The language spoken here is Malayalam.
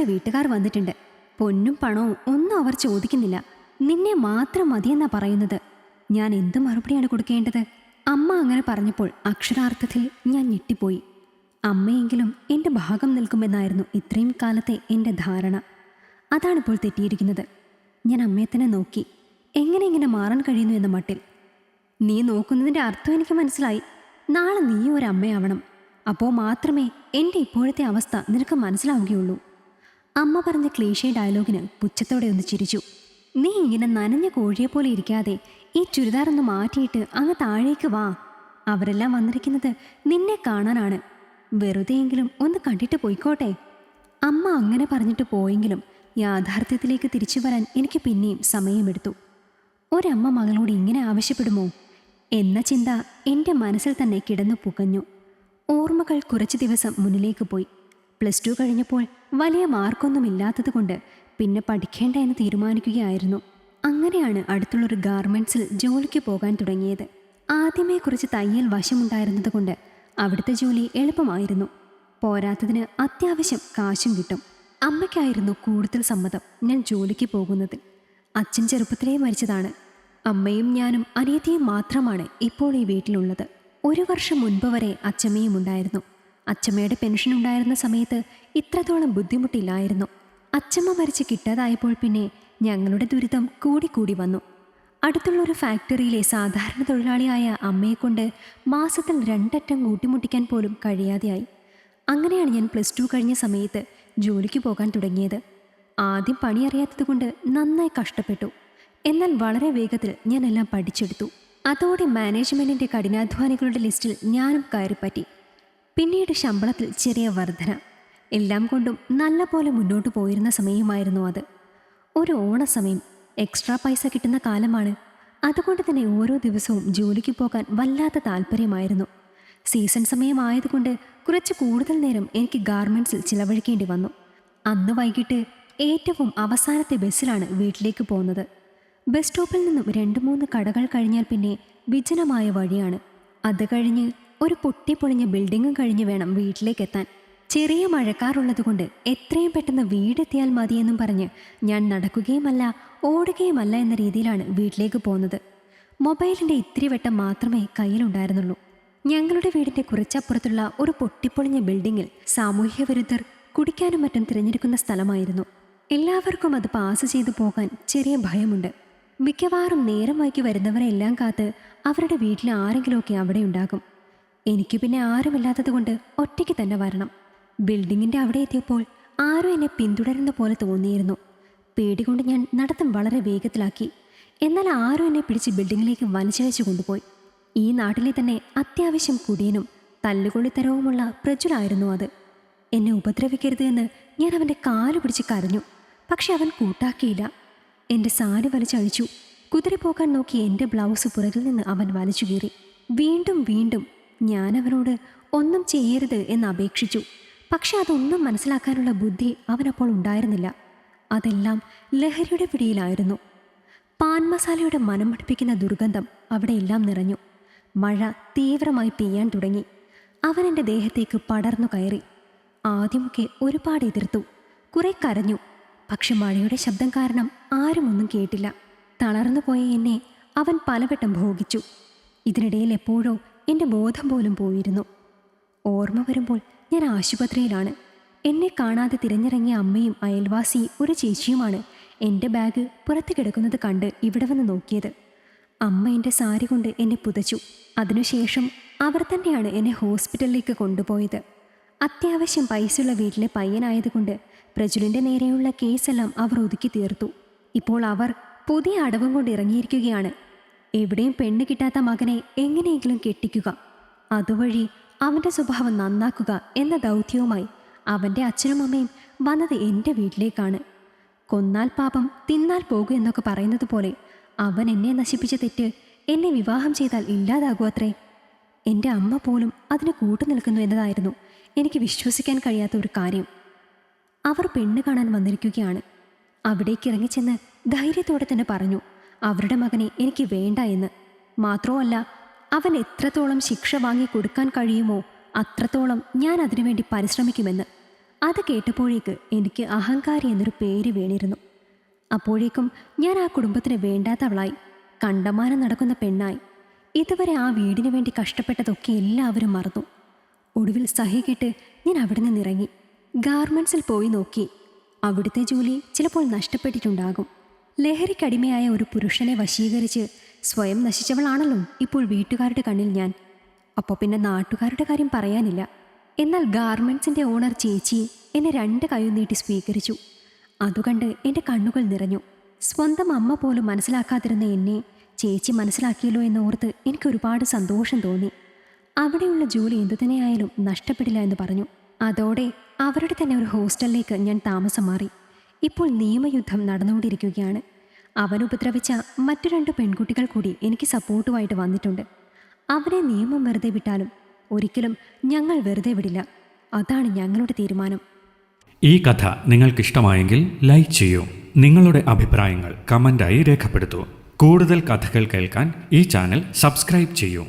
അച്ഛമ്മയുടെ വീട്ടുകാർ വന്നിട്ടുണ്ട്. പൊന്നും പണവും ഒന്നും അവർ ചോദിക്കുന്നില്ല. നിന്നെ മാത്രം മതിയെന്നാ പറയുന്നത്. ഞാൻ എന്ത് മറുപടിയാണ് കൊടുക്കേണ്ടത്? അമ്മ അങ്ങനെ പറഞ്ഞപ്പോൾ അക്ഷരാർത്ഥത്തിൽ ഞാൻ ഞെട്ടിപ്പോയി. അമ്മയെങ്കിലും എൻ്റെ ഭാഗം നിൽക്കുമെന്നായിരുന്നു ഇത്രയും കാലത്തെ എൻ്റെ ധാരണ. അതാണിപ്പോൾ തെറ്റിയിരിക്കുന്നത്. ഞാൻ അമ്മയെ തന്നെ നോക്കി. എങ്ങനെ ഇങ്ങനെ മാറാൻ കഴിയുന്നു എന്ന മട്ടിൽ. നീ നോക്കുന്നതിൻ്റെ അർത്ഥം എനിക്ക് മനസ്സിലായി. നാളെ നീ ഒരമ്മയാവണം. അപ്പോൾ മാത്രമേ എൻ്റെ ഇപ്പോഴത്തെ അവസ്ഥ നിനക്ക് മനസ്സിലാവുകയുള്ളൂ. അമ്മ പറഞ്ഞ ക്ലീഷേ ഡയലോഗിന് പുച്ഛത്തോടെ ഒന്ന് ചിരിച്ചു. നീ ഇങ്ങനെ നനഞ്ഞ കോഴിയെപ്പോലെ ഇരിക്കാതെ ഈ ചുരിദാറൊന്ന് മാറ്റിയിട്ട് അങ്ങ് താഴേക്ക് വാ. അവരെല്ലാം വന്നിരിക്കുന്നത് നിന്നെ കാണാനാണ്. വെറുതെയെങ്കിലും ഒന്ന് കണ്ടിട്ട് പോയിക്കോട്ടെ. അമ്മ അങ്ങനെ പറഞ്ഞിട്ട് പോയെങ്കിലും യാഥാർത്ഥ്യത്തിലേക്ക് തിരിച്ചു വരാൻ എനിക്ക് പിന്നെയും സമയമെടുത്തു. ഒരമ്മ മകളോട് ഇങ്ങനെ ആവശ്യപ്പെടുമോ എന്ന ചിന്ത എൻ്റെ മനസ്സിൽ തന്നെ കിടന്നു പുകഞ്ഞു. ഓർമ്മകൾ കുറച്ച് ദിവസം മുന്നിലേക്ക് പോയി. +2 കഴിഞ്ഞപ്പോൾ വലിയ മാർക്കൊന്നുമില്ലാത്തത് കൊണ്ട് പിന്നെ പഠിക്കേണ്ട എന്ന് തീരുമാനിക്കുകയായിരുന്നു. അങ്ങനെയാണ് അടുത്തുള്ളൊരു ഗാർമെൻറ്റ്സിൽ ജോലിക്ക് പോകാൻ തുടങ്ങിയത്. ആദ്യമേ കുറച്ച് തയ്യൽ വശമുണ്ടായിരുന്നത് കൊണ്ട് അവിടുത്തെ ജോലി എളുപ്പമായിരുന്നു. പോരാത്തതിന് അത്യാവശ്യം കാശും കിട്ടും. അമ്മയ്ക്കായിരുന്നു കൂടുതൽ സമ്മതം ഞാൻ ജോലിക്ക് പോകുന്നത്. അച്ഛൻ ചെറുപ്പത്തിലേ മരിച്ചതാണ്. അമ്മയും ഞാനും അനിയത്തിയും മാത്രമാണ് ഇപ്പോൾ ഈ വീട്ടിലുള്ളത്. 1 വർഷം മുൻപ് വരെ അച്ഛമ്മയും ഉണ്ടായിരുന്നു. അച്ഛമ്മയുടെ പെൻഷൻ ഉണ്ടായിരുന്ന സമയത്ത് ഇത്രത്തോളം ബുദ്ധിമുട്ടില്ലായിരുന്നു. അച്ഛമ്മ മരിച്ച് കിട്ടാതായപ്പോൾ പിന്നെ ഞങ്ങളുടെ ദുരിതം കൂടിക്കൂടി വന്നു. അടുത്തുള്ളൊരു ഫാക്ടറിയിലെ സാധാരണ തൊഴിലാളിയായ അമ്മയെക്കൊണ്ട് മാസത്തിൽ 2 അറ്റം കൂട്ടിമുട്ടിക്കാൻ പോലും കഴിയാതെയായി. അങ്ങനെയാണ് ഞാൻ +2 കഴിഞ്ഞ സമയത്ത് ജോലിക്ക് പോകാൻ തുടങ്ങിയത്. ആദ്യം പണി അറിയാത്തത് കൊണ്ട് നന്നായി കഷ്ടപ്പെട്ടു. എന്നാൽ വളരെ വേഗത്തിൽ ഞാൻ എല്ലാം പഠിച്ചെടുത്തു. അതോടെ മാനേജ്മെൻറ്റിൻ്റെ കഠിനാധ്വാനികളുടെ ലിസ്റ്റിൽ ഞാനും കയറിപ്പറ്റി. പിന്നീട് ശമ്പളത്തിൽ ചെറിയ വർധന. എല്ലാം കൊണ്ടും നല്ല പോലെ മുന്നോട്ട് പോയിരുന്ന സമയമായിരുന്നു അത്. ഒരു ഓണസമയം. എക്സ്ട്രാ പൈസ കിട്ടുന്ന കാലമാണ്. അതുകൊണ്ട് തന്നെ ഓരോ ദിവസവും ജോലിക്ക് പോകാൻ വല്ലാത്ത താല്പര്യമായിരുന്നു. സീസൺ സമയമായതുകൊണ്ട് കുറച്ച് കൂടുതൽ നേരം എനിക്ക് ഗാർമെൻറ്റ്സിൽ ചിലവഴിക്കേണ്ടി വന്നു. അന്ന് വൈകിട്ട് ഏറ്റവും അവസാനത്തെ ബസ്സിലാണ് വീട്ടിലേക്ക് പോകുന്നത്. ബസ് സ്റ്റോപ്പിൽ നിന്നും 2-3 കടകൾ കഴിഞ്ഞാൽ പിന്നെ വിജനമായ വഴിയാണ്. അത് കഴിഞ്ഞ് ഒരു പൊട്ടിപ്പൊളിഞ്ഞ ബിൽഡിങ്ങും കഴിഞ്ഞ് വേണം വീട്ടിലേക്കെത്താൻ. ചെറിയ മഴക്കാറുള്ളതുകൊണ്ട് എത്രയും പെട്ടെന്ന് വീടെത്തിയാൽ മതിയെന്നും പറഞ്ഞ് ഞാൻ നടക്കുകയുമല്ല ഓടുകയുമല്ല എന്ന രീതിയിലാണ് വീട്ടിലേക്ക് പോകുന്നത്. മൊബൈലിൻ്റെ ഇത്തിരി വെട്ടം മാത്രമേ കയ്യിലുണ്ടായിരുന്നുള്ളൂ. ഞങ്ങളുടെ വീടിൻ്റെ കുറച്ചപ്പുറത്തുള്ള ഒരു പൊട്ടിപ്പൊളിഞ്ഞ ബിൽഡിങ്ങിൽ സാമൂഹ്യ വിരുദ്ധർ കുടിക്കാനും മറ്റും തിരഞ്ഞെടുക്കുന്ന സ്ഥലമായിരുന്നു. എല്ലാവർക്കും അത് പാസ് ചെയ്തു പോകാൻ ചെറിയ ഭയമുണ്ട്. മിക്കവാറും നേരം വൈകി വരുന്നവരെല്ലാം കാത്ത് അവരുടെ വീട്ടിൽ ആരെങ്കിലുമൊക്കെ അവിടെ ഉണ്ടാകും. എനിക്ക് പിന്നെ ആരുമില്ലാത്തത് കൊണ്ട് ഒറ്റയ്ക്ക് തന്നെ വരണം. ബിൽഡിങ്ങിൻ്റെ അവിടെ എത്തിയപ്പോൾ ആരും എന്നെ പിന്തുടരുന്ന പോലെ തോന്നിയിരുന്നു. പേടികൊണ്ട് ഞാൻ നടത്തം വളരെ വേഗത്തിലാക്കി. എന്നാൽ ആരും എന്നെ പിടിച്ച് ബിൽഡിങ്ങിലേക്ക് വലിച്ചഴച്ചു കൊണ്ടുപോയി. ഈ നാട്ടിലെ തന്നെ അത്യാവശ്യം കുടിയനും തല്ലുകൊള്ളിത്തരവുമുള്ള പ്രജുലായിരുന്നു അത്. എന്നെ ഉപദ്രവിക്കരുത് എന്ന് ഞാൻ അവൻ്റെ കാല് പിടിച്ച് കരഞ്ഞു. പക്ഷെ അവൻ കൂട്ടാക്കിയില്ല. എൻ്റെ സാരി വലിച്ചഴിച്ചു. കുതിരപ്പോക്കാൻ നോക്കി എൻ്റെ ബ്ലൗസ് പുറകിൽ നിന്ന് അവൻ വലിച്ചു കീറി. വീണ്ടും വീണ്ടും ഞാൻ അവനോട് ഒന്നും ചെയ്യരുത് എന്ന് അപേക്ഷിച്ചു. പക്ഷെ അതൊന്നും മനസ്സിലാക്കാനുള്ള ബുദ്ധി അവനപ്പോൾ ഉണ്ടായിരുന്നില്ല. അതെല്ലാം ലഹരിയുടെ പിടിയിലായിരുന്നു. പാൻ മസാലയുടെ മനം മടുപ്പിക്കുന്ന ദുർഗന്ധം അവിടെയെല്ലാം നിറഞ്ഞു. മഴ തീവ്രമായി പെയ്യാൻ തുടങ്ങി. അവൻ എൻ്റെ ദേഹത്തേക്ക് പടർന്നു കയറി. ആദ്യമൊക്കെ ഒരുപാട് എതിർത്തു, കുറെ കരഞ്ഞു. പക്ഷെ മഴയുടെ ശബ്ദം കാരണം ആരും ഒന്നും കേട്ടില്ല. തളർന്നു പോയ എന്നെ അവൻ പലവട്ടം ഭോഗിച്ചു. ഇതിനിടയിൽ എപ്പോഴോ എൻ്റെ ബോധം പോലും പോയിരുന്നു. ഓർമ്മ വരുമ്പോൾ ഞാൻ ആശുപത്രിയിലാണ്. എന്നെ കാണാതെ തിരഞ്ഞിറങ്ങിയ അമ്മയും അയൽവാസി ഒരു ചേച്ചിയുമാണ് എൻ്റെ ബാഗ് പുറത്ത് കിടക്കുന്നത് കണ്ട് ഇവിടെ വന്ന് നോക്കിയത്. അമ്മ എൻ്റെ സാരി കൊണ്ട് എന്നെ പുതച്ചു. അതിനുശേഷം അവർ തന്നെയാണ് എന്നെ ഹോസ്പിറ്റലിലേക്ക് കൊണ്ടുപോയത്. അത്യാവശ്യം പൈസയുള്ള വീട്ടിലെ പയ്യനായതുകൊണ്ട് പ്രജുലിൻ്റെ നേരെയുള്ള കേസെല്ലാം അവർ ഒതുക്കി തീർത്തു. ഇപ്പോൾ അവർ പുതിയ അടവും കൊണ്ട് ഇറങ്ങിയിരിക്കുകയാണ്. എവിടെയും പെണ്ണ് കിട്ടാത്ത മകനെ എങ്ങനെയെങ്കിലും കെട്ടിക്കുക, അതുവഴി അവൻ്റെ സ്വഭാവം നന്നാക്കുക എന്ന ദൗത്യവുമായി അവൻ്റെ അച്ഛനും അമ്മയും വന്നത് എൻ്റെ വീട്ടിലേക്കാണ്. കൊന്നാൽ പാപം തിന്നാൽ പോകും എന്നൊക്കെ പറയുന്നത് പോലെ അവൻ എന്നെ നശിപ്പിച്ച തെറ്റ് എന്നെ വിവാഹം ചെയ്താൽ ഇല്ലാതാകൂ അത്രേ. എൻ്റെ അമ്മ പോലും അതിന് കൂട്ടുനിൽക്കുന്നു എന്നതായിരുന്നു എനിക്ക് വിശ്വസിക്കാൻ കഴിയാത്ത ഒരു കാര്യം. അവർ പെണ്ണ് കാണാൻ വന്നിരിക്കുകയാണ്. അവിടേക്ക് ഇറങ്ങിച്ചെന്ന് ധൈര്യത്തോടെ തന്നെ പറഞ്ഞു അവരുടെ മകനെ എനിക്ക് വേണ്ട എന്ന്. മാത്രമല്ല, അവൻ എത്രത്തോളം ശിക്ഷ വാങ്ങി കൊടുക്കാൻ കഴിയുമോ അത്രത്തോളം ഞാൻ അതിനുവേണ്ടി പരിശ്രമിക്കുമെന്ന്. അത് കേട്ടപ്പോഴേക്ക് എനിക്ക് അഹങ്കാരി എന്നൊരു പേര് വീണിരുന്നു. അപ്പോഴേക്കും ഞാൻ ആ കുടുംബത്തിന് വേണ്ടാത്തവളായി, കണ്ടമാനം നടക്കുന്ന പെണ്ണായി. ഇതുവരെ ആ വീടിനു വേണ്ടി കഷ്ടപ്പെട്ടതൊക്കെ എല്ലാവരും മറന്നു. ഒടുവിൽ സഹികെട്ട് ഞാൻ അവിടെ നിന്നിറങ്ങി. ഗാർമെൻറ്റ്സിൽ പോയി നോക്കി. അവിടുത്തെ ജോലി ചിലപ്പോൾ നഷ്ടപ്പെട്ടിട്ടുണ്ടാകും. ലഹരിക്കടിമയായ ഒരു പുരുഷനെ വശീകരിച്ച് സ്വയം നശിച്ചവളാണല്ലോ ഇപ്പോൾ വീട്ടുകാരുടെ കണ്ണിൽ ഞാൻ. അപ്പോൾ പിന്നെ നാട്ടുകാരുടെ കാര്യം പറയാനില്ല. എന്നാൽ ഗാർമെൻറ്റ്സിൻ്റെ ഓണർ ചേച്ചി എന്നെ 2 കൈയും നീട്ടി സ്വീകരിച്ചു. അതുകണ്ട് എൻ്റെ കണ്ണുകൾ നിറഞ്ഞു. സ്വന്തം അമ്മ പോലും മനസ്സിലാക്കാതിരുന്ന എന്നെ ചേച്ചി മനസ്സിലാക്കിയല്ലോ എന്നോർത്ത് എനിക്ക് ഒരുപാട് സന്തോഷം തോന്നി. അവിടെയുള്ള ജോലി എന്തുതന്നെയായാലും നഷ്ടപ്പെടില്ല എന്ന് പറഞ്ഞു. അതോടെ അവരുടെ തന്നെ ഒരു ഹോസ്റ്റലിലേക്ക് ഞാൻ താമസം മാറി. ഇപ്പോൾ നിയമയുദ്ധം നടന്നുകൊണ്ടിരിക്കുകയാണ്. അവൻ ഉപദ്രവിച്ച മറ്റു 2 പെൺകുട്ടികൾ കൂടി എനിക്ക് സപ്പോർട്ടുമായിട്ട് വന്നിട്ടുണ്ട്. അവരെ നിയമം വെറുതെ വിട്ടാലും ഒരിക്കലും ഞങ്ങൾ വെറുതെ വിടില്ല. അതാണ് ഞങ്ങളുടെ തീരുമാനം. ഈ കഥ നിങ്ങൾക്കിഷ്ടമായെങ്കിൽ ലൈക്ക് ചെയ്യൂ. നിങ്ങളുടെ അഭിപ്രായങ്ങൾ കമൻ്റായി രേഖപ്പെടുത്തൂ. കൂടുതൽ കഥകൾ കേൾക്കാൻ ഈ ചാനൽ സബ്സ്ക്രൈബ് ചെയ്യൂ.